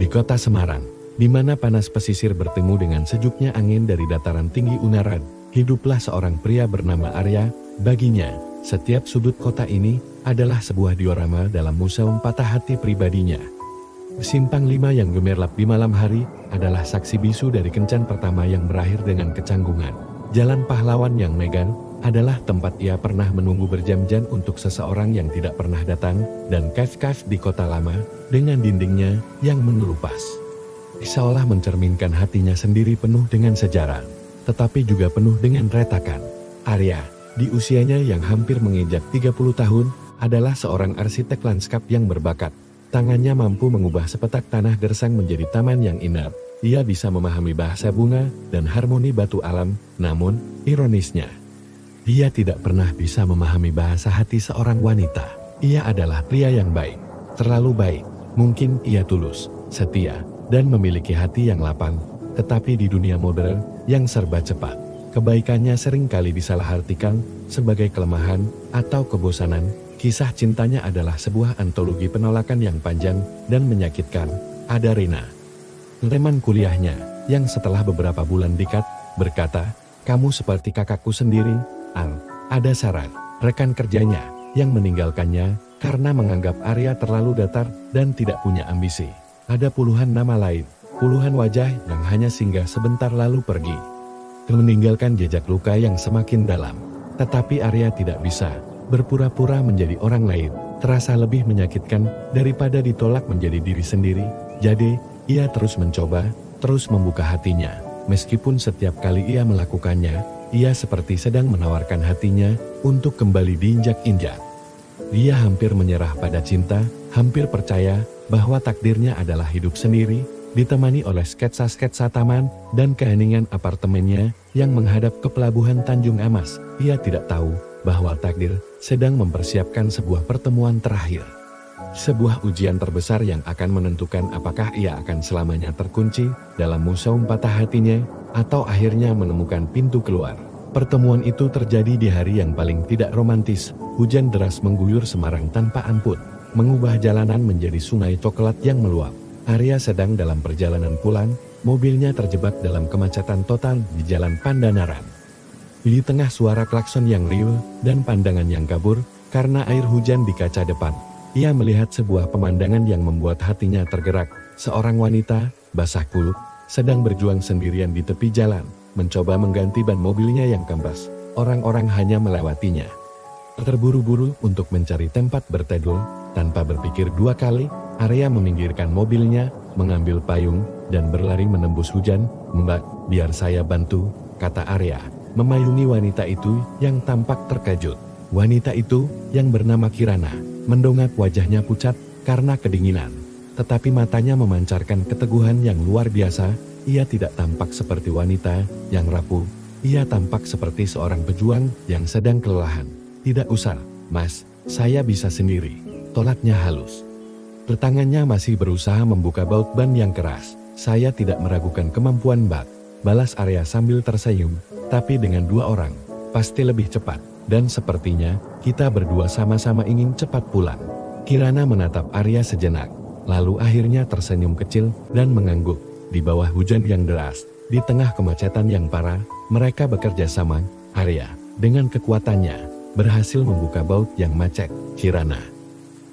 Di kota Semarang, di mana panas pesisir bertemu dengan sejuknya angin dari dataran tinggi Ungaran, hiduplah seorang pria bernama Arya. Baginya, setiap sudut kota ini adalah sebuah diorama dalam museum patah hati pribadinya. Simpang 5 yang gemerlap di malam hari adalah saksi bisu dari kencan pertama yang berakhir dengan kecanggungan. Jalan Pahlawan yang megah adalah tempat ia pernah menunggu berjam-jam untuk seseorang yang tidak pernah datang, dan kafe-kafe di kota lama dengan dindingnya yang mengelupas, seolah mencerminkan hatinya sendiri penuh dengan sejarah, tetapi juga penuh dengan retakan. Arya, di usianya yang hampir menginjak 30 tahun, adalah seorang arsitek lanskap yang berbakat. Tangannya mampu mengubah sepetak tanah gersang menjadi taman yang indah. Ia bisa memahami bahasa bunga dan harmoni batu alam, namun, ironisnya, ia tidak pernah bisa memahami bahasa hati seorang wanita. Ia adalah pria yang baik, terlalu baik. Mungkin ia tulus, setia, dan memiliki hati yang lapang. Tetapi di dunia modern yang serba cepat, kebaikannya seringkali disalahartikan sebagai kelemahan atau kebosanan. Kisah cintanya adalah sebuah antologi penolakan yang panjang dan menyakitkan. Ada Rina, teman kuliahnya, yang setelah beberapa bulan dekat, berkata, "Kamu seperti kakakku sendiri, Ang." Ada Sarah, rekan kerjanya, yang meninggalkannya karena menganggap Arya terlalu datar dan tidak punya ambisi. Ada puluhan nama lain, puluhan wajah yang hanya singgah sebentar lalu pergi, meninggalkan jejak luka yang semakin dalam. Tetapi Arya tidak bisa berpura-pura menjadi orang lain, terasa lebih menyakitkan daripada ditolak menjadi diri sendiri. Jadi, ia terus mencoba, terus membuka hatinya. Meskipun setiap kali ia melakukannya, ia seperti sedang menawarkan hatinya untuk kembali diinjak-injak. Dia hampir menyerah pada cinta, hampir percaya bahwa takdirnya adalah hidup sendiri, ditemani oleh sketsa-sketsa taman dan keheningan apartemennya yang menghadap ke pelabuhan Tanjung Amas. Ia tidak tahu bahwa takdir sedang mempersiapkan sebuah pertemuan terakhir. Sebuah ujian terbesar yang akan menentukan apakah ia akan selamanya terkunci dalam museum patah hatinya, atau akhirnya menemukan pintu keluar. Pertemuan itu terjadi di hari yang paling tidak romantis. Hujan deras mengguyur Semarang tanpa ampun, mengubah jalanan menjadi sungai coklat yang meluap. Arya sedang dalam perjalanan pulang, mobilnya terjebak dalam kemacetan total di Jalan Pandanaran. Di tengah suara klakson yang riuh dan pandangan yang kabur karena air hujan di kaca depan, ia melihat sebuah pemandangan yang membuat hatinya tergerak. Seorang wanita, basah kuyup, sedang berjuang sendirian di tepi jalan, mencoba mengganti ban mobilnya yang kempes. Orang-orang hanya melewatinya. Terburu-buru untuk mencari tempat berteduh, tanpa berpikir dua kali, Arya meminggirkan mobilnya, mengambil payung, dan berlari menembus hujan. "Mbak, biar saya bantu," kata Arya, memayungi wanita itu yang tampak terkejut. Wanita itu, yang bernama Kirana, mendongak, wajahnya pucat karena kedinginan. Tetapi matanya memancarkan keteguhan yang luar biasa. Ia tidak tampak seperti wanita yang rapuh. Ia tampak seperti seorang pejuang yang sedang kelelahan. "Tidak usah, Mas, saya bisa sendiri," tolaknya halus. Tangannya masih berusaha membuka baut ban yang keras. "Saya tidak meragukan kemampuan Mbak," balas Arya sambil tersenyum. "Tapi dengan dua orang, pasti lebih cepat. Dan sepertinya, kita berdua sama-sama ingin cepat pulang." Kirana menatap Arya sejenak, lalu akhirnya tersenyum kecil dan mengangguk. Di bawah hujan yang deras, di tengah kemacetan yang parah, mereka bekerja sama. Arya, dengan kekuatannya, berhasil membuka baut yang macet. Kirana,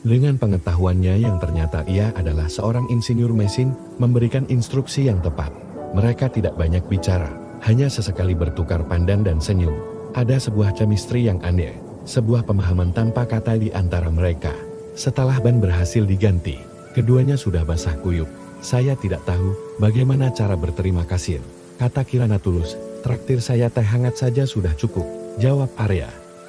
dengan pengetahuannya yang ternyata ia adalah seorang insinyur mesin, memberikan instruksi yang tepat. Mereka tidak banyak bicara, hanya sesekali bertukar pandang dan senyum. Ada sebuah chemistry yang aneh, sebuah pemahaman tanpa kata di antara mereka. Setelah ban berhasil diganti, keduanya sudah basah kuyup. "Saya tidak tahu bagaimana cara berterima kasih," kata Kirana tulus. "Traktir saya teh hangat saja sudah cukup," jawab Arya.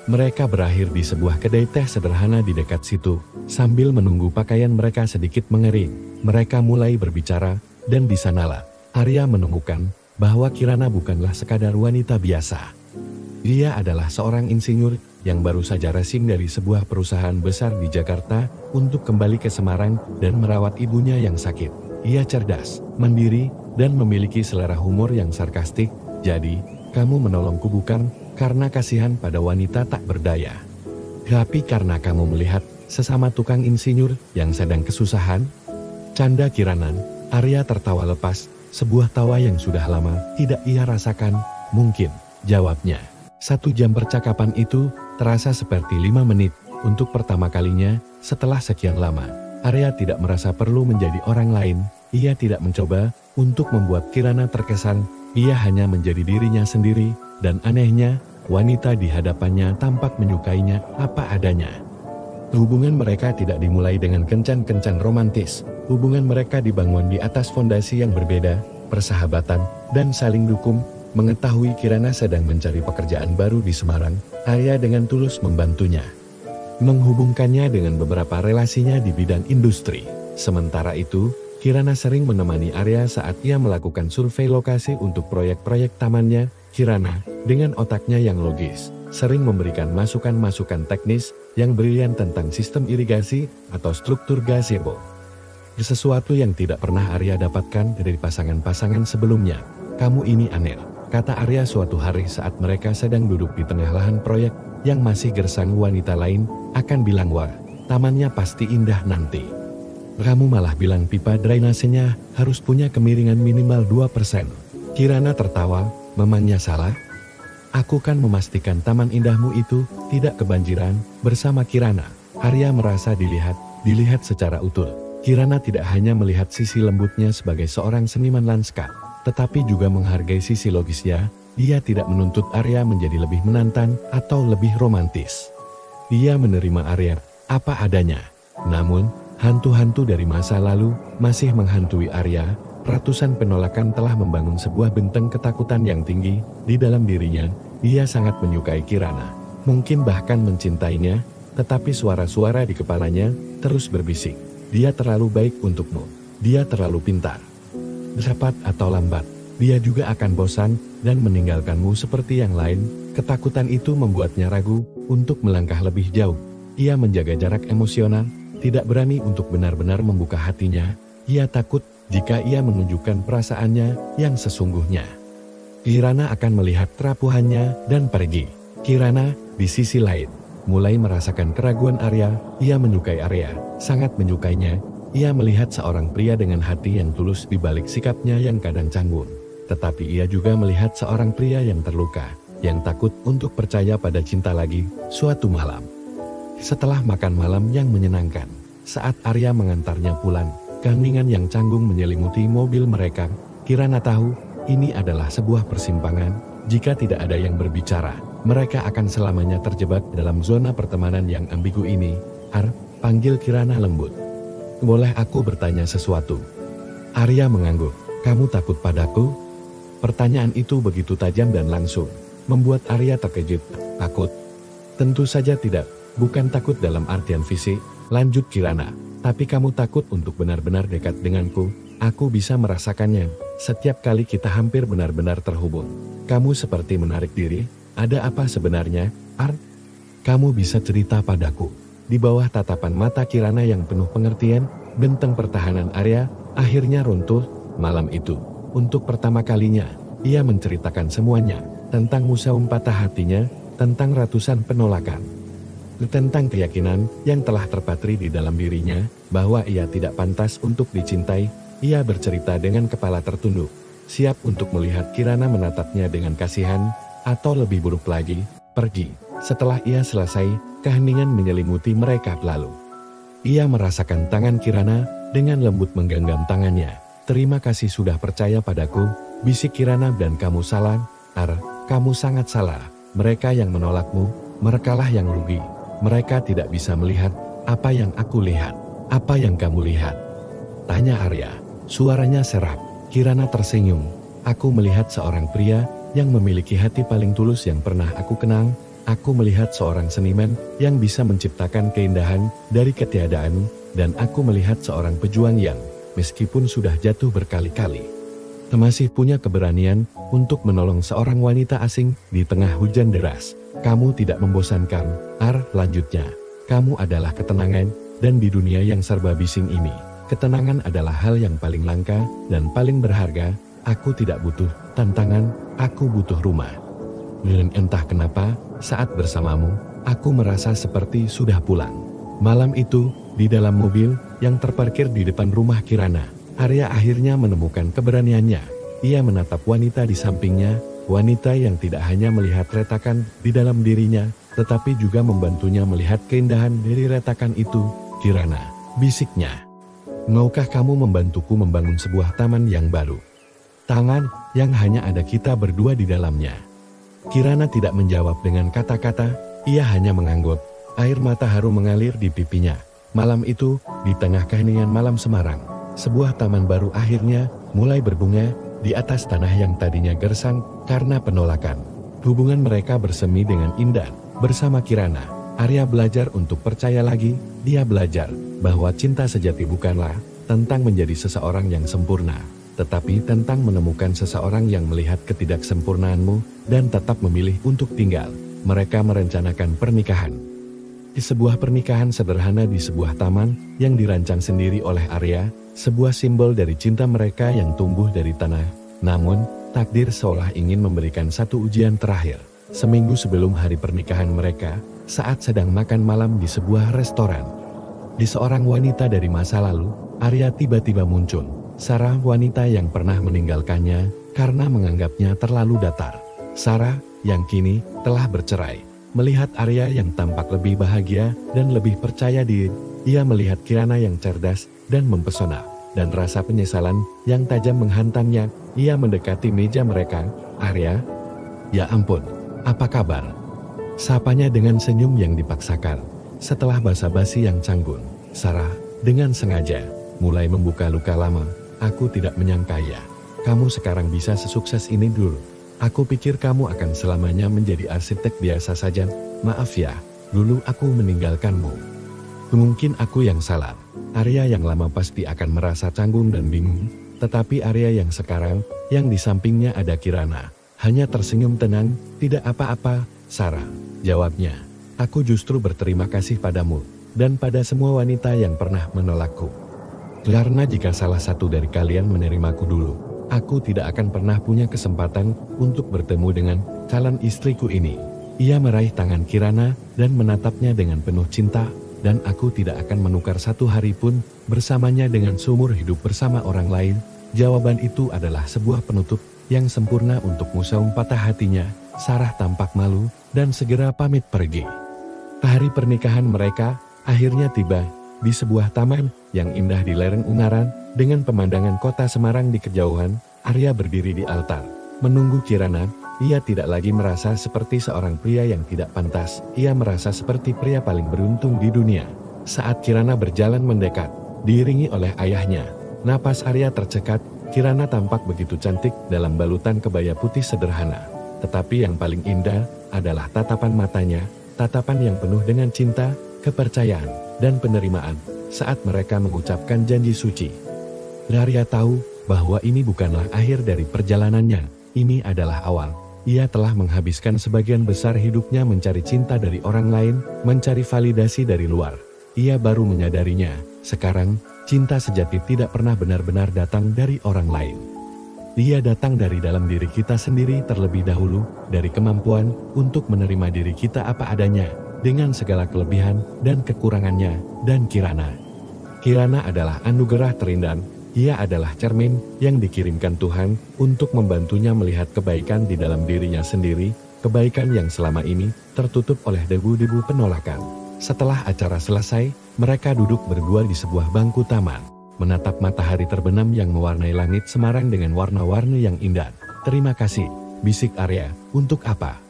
Mereka berakhir di sebuah kedai teh sederhana di dekat situ. Sambil menunggu pakaian mereka sedikit mengering, mereka mulai berbicara, dan di sanalah Arya menemukan bahwa Kirana bukanlah sekadar wanita biasa. Dia adalah seorang insinyur yang baru saja resign dari sebuah perusahaan besar di Jakarta untuk kembali ke Semarang dan merawat ibunya yang sakit. Ia cerdas, mandiri, dan memiliki selera humor yang sarkastik. "Jadi, kamu menolongku bukan karena kasihan pada wanita tak berdaya, tapi karena kamu melihat sesama tukang insinyur yang sedang kesusahan?" Canda Kirana. Arya tertawa lepas, sebuah tawa yang sudah lama tidak ia rasakan. Mungkin, jawabnya. 1 jam percakapan itu terasa seperti 5 menit. Untuk pertama kalinya, setelah sekian lama, Arya tidak merasa perlu menjadi orang lain. Ia tidak mencoba untuk membuat Kirana terkesan. Ia hanya menjadi dirinya sendiri, dan anehnya, wanita di hadapannya tampak menyukainya apa adanya. Hubungan mereka tidak dimulai dengan kencan-kencan romantis. Hubungan mereka dibangun di atas fondasi yang berbeda, persahabatan, dan saling dukung. Mengetahui Kirana sedang mencari pekerjaan baru di Semarang, Arya dengan tulus membantunya. Menghubungkannya dengan beberapa relasinya di bidang industri. Sementara itu, Kirana sering menemani Arya saat ia melakukan survei lokasi untuk proyek-proyek tamannya. Kirana, dengan otaknya yang logis, sering memberikan masukan-masukan teknis yang brilian tentang sistem irigasi atau struktur gazebo. Sesuatu yang tidak pernah Arya dapatkan dari pasangan-pasangan sebelumnya. Kamu ini aneh, kata Arya suatu hari saat mereka sedang duduk di tengah lahan proyek yang masih gersang. Wanita lain akan bilang, wah, tamannya pasti indah nanti. Kamu malah bilang pipa drainasenya harus punya kemiringan minimal 2%. Kirana tertawa, memangnya salah? Aku kan memastikan taman indahmu itu tidak kebanjiran. Bersama Kirana, Arya merasa dilihat secara utuh. Kirana tidak hanya melihat sisi lembutnya sebagai seorang seniman lanskap, tetapi juga menghargai sisi logisnya. Dia tidak menuntut Arya menjadi lebih menantang atau lebih romantis. Dia menerima Arya apa adanya. Namun, hantu-hantu dari masa lalu masih menghantui Arya. Ratusan penolakan telah membangun sebuah benteng ketakutan yang tinggi di dalam dirinya. Dia sangat menyukai Kirana, mungkin bahkan mencintainya, tetapi suara-suara di kepalanya terus berbisik. Dia terlalu baik untukmu, dia terlalu pintar. Cepat atau lambat, dia juga akan bosan dan meninggalkanmu seperti yang lain. Ketakutan itu membuatnya ragu untuk melangkah lebih jauh. Ia menjaga jarak emosional, tidak berani untuk benar-benar membuka hatinya. Ia takut jika ia menunjukkan perasaannya yang sesungguhnya, Kirana akan melihat kerapuhannya dan pergi. Kirana, di sisi lain, mulai merasakan keraguan Arya. Ia menyukai Arya, sangat menyukainya. Ia melihat seorang pria dengan hati yang tulus di balik sikapnya yang kadang canggung. Tetapi ia juga melihat seorang pria yang terluka, yang takut untuk percaya pada cinta lagi. Suatu malam, setelah makan malam yang menyenangkan, saat Arya mengantarnya pulang, keheningan yang canggung menyelimuti mobil mereka. Kirana tahu, ini adalah sebuah persimpangan. Jika tidak ada yang berbicara, mereka akan selamanya terjebak dalam zona pertemanan yang ambigu ini. Panggil Kirana lembut. Boleh aku bertanya sesuatu? Arya mengangguk. Kamu takut padaku? Pertanyaan itu begitu tajam dan langsung, membuat Arya terkejut. Takut? Tentu saja tidak. Bukan takut dalam artian fisik, lanjut Kirana. Tapi kamu takut untuk benar-benar dekat denganku. Aku bisa merasakannya. Setiap kali kita hampir benar-benar terhubung, kamu seperti menarik diri. Ada apa sebenarnya, Kamu bisa cerita padaku. Di bawah tatapan mata Kirana yang penuh pengertian, benteng pertahanan Arya akhirnya runtuh. Malam itu, untuk pertama kalinya, ia menceritakan semuanya. Tentang museum patah hatinya, tentang ratusan penolakan, tentang keyakinan yang telah terpatri di dalam dirinya, bahwa ia tidak pantas untuk dicintai. Ia bercerita dengan kepala tertunduk, siap untuk melihat Kirana menatapnya dengan kasihan, atau lebih buruk lagi, pergi. Setelah ia selesai, keheningan menyelimuti mereka lalu. Ia merasakan tangan Kirana dengan lembut menggenggam tangannya. Terima kasih sudah percaya padaku, bisik Kirana, dan kamu salah, kamu sangat salah. Mereka yang menolakmu, merekalah yang rugi. Mereka tidak bisa melihat apa yang aku lihat. Apa yang kamu lihat? Tanya Arya. Suaranya serak. Kirana tersenyum. Aku melihat seorang pria yang memiliki hati paling tulus yang pernah aku kenal. Aku melihat seorang seniman yang bisa menciptakan keindahan dari ketiadaan. Dan aku melihat seorang pejuang yang, meskipun sudah jatuh berkali-kali, masih punya keberanian untuk menolong seorang wanita asing di tengah hujan deras. Kamu tidak membosankan, lanjutnya. Kamu adalah ketenangan, dan di dunia yang serba bising ini, ketenangan adalah hal yang paling langka dan paling berharga. Aku tidak butuh tantangan, aku butuh rumah. Dan entah kenapa, saat bersamamu, aku merasa seperti sudah pulang. Malam itu, Di dalam mobil yang terparkir di depan rumah Kirana, Arya akhirnya menemukan keberaniannya. Ia menatap wanita di sampingnya, wanita yang tidak hanya melihat retakan di dalam dirinya, tetapi juga membantunya melihat keindahan dari retakan itu. "Kirana," bisiknya, "maukah kamu membantuku membangun sebuah taman yang baru? Taman yang hanya ada kita berdua di dalamnya." Kirana tidak menjawab dengan kata-kata, ia hanya mengangguk. Air mata haru mengalir di pipinya. Malam itu, di tengah keheningan malam Semarang, sebuah taman baru akhirnya mulai berbunga di atas tanah yang tadinya gersang karena penolakan. Hubungan mereka bersemi dengan indah. Bersama Kirana, Arya belajar untuk percaya lagi. Dia belajar bahwa cinta sejati bukanlah tentang menjadi seseorang yang sempurna, tetapi tentang menemukan seseorang yang melihat ketidaksempurnaanmu dan tetap memilih untuk tinggal. Mereka merencanakan pernikahan. Di sebuah pernikahan sederhana di sebuah taman yang dirancang sendiri oleh Arya, sebuah simbol dari cinta mereka yang tumbuh dari tanah. Namun, takdir seolah ingin memberikan satu ujian terakhir. Seminggu sebelum hari pernikahan mereka, saat sedang makan malam di sebuah restoran, di seorang wanita dari masa lalu, Arya tiba-tiba muncul. Sarah, wanita yang pernah meninggalkannya karena menganggapnya terlalu datar. Sarah, yang kini telah bercerai. Melihat Arya yang tampak lebih bahagia dan lebih percaya diri, ia melihat Kirana yang cerdas dan mempesona, dan rasa penyesalan yang tajam menghantamnya. Ia mendekati meja mereka. "Arya, ya ampun, apa kabar?" Sapanya dengan senyum yang dipaksakan. Setelah basa-basi yang canggung, Sarah dengan sengaja mulai membuka luka lama. "Aku tidak menyangka ya, kamu sekarang bisa sesukses ini dulu. Aku pikir kamu akan selamanya menjadi arsitek biasa saja. Maaf ya, dulu aku meninggalkanmu. Mungkin aku yang salah." Arya yang lama pasti akan merasa canggung dan bingung, tetapi Arya yang sekarang, yang di sampingnya ada Kirana, hanya tersenyum tenang. "Tidak apa-apa, Sarah," jawabnya. "Aku justru berterima kasih padamu, dan pada semua wanita yang pernah menolakku. Karena jika salah satu dari kalian menerimaku dulu, aku tidak akan pernah punya kesempatan untuk bertemu dengan calon istriku ini." Ia meraih tangan Kirana dan menatapnya dengan penuh cinta. "Dan aku tidak akan menukar satu hari pun bersamanya dengan seumur hidup bersama orang lain." Jawaban itu adalah sebuah penutup yang sempurna untuk museum patah hatinya. Sarah tampak malu dan segera pamit pergi. Hari pernikahan mereka akhirnya tiba di sebuah taman yang indah di lereng Ungaran dengan pemandangan kota Semarang di kejauhan. Arya berdiri di altar, menunggu Kirana. Ia tidak lagi merasa seperti seorang pria yang tidak pantas. Ia merasa seperti pria paling beruntung di dunia. Saat Kirana berjalan mendekat, diiringi oleh ayahnya, napas Arya tercekat. Kirana tampak begitu cantik dalam balutan kebaya putih sederhana. Tetapi yang paling indah adalah tatapan matanya, tatapan yang penuh dengan cinta, kepercayaan, dan penerimaan saat mereka mengucapkan janji suci. Arya tahu bahwa ini bukanlah akhir dari perjalanannya, ini adalah awal. Ia telah menghabiskan sebagian besar hidupnya mencari cinta dari orang lain, mencari validasi dari luar. Ia baru menyadarinya, sekarang, cinta sejati tidak pernah benar-benar datang dari orang lain. Dia datang dari dalam diri kita sendiri terlebih dahulu, dari kemampuan untuk menerima diri kita apa adanya, dengan segala kelebihan dan kekurangannya. Dan Kirana adalah anugerah terindah. Ia adalah cermin yang dikirimkan Tuhan untuk membantunya melihat kebaikan di dalam dirinya sendiri, kebaikan yang selama ini tertutup oleh debu-debu penolakan. Setelah acara selesai, mereka duduk berdua di sebuah bangku taman, menatap matahari terbenam yang mewarnai langit Semarang dengan warna-warni yang indah. "Terima kasih," bisik Arya. "Untuk apa?"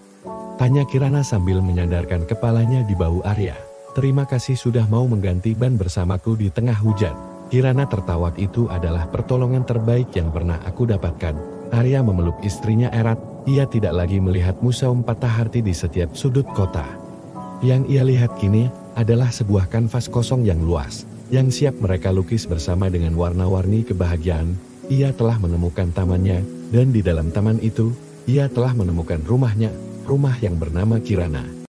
tanya Kirana sambil menyandarkan kepalanya di bahu Arya. "Terima kasih sudah mau mengganti ban bersamaku di tengah hujan." Kirana tertawa. "Itu adalah pertolongan terbaik yang pernah aku dapatkan." Arya memeluk istrinya erat. Ia tidak lagi melihat museum patah hati di setiap sudut kota. Yang ia lihat kini adalah sebuah kanvas kosong yang luas, yang siap mereka lukis bersama dengan warna-warni kebahagiaan. Ia telah menemukan tamannya, dan di dalam taman itu, ia telah menemukan rumahnya, rumah yang bernama Kirana.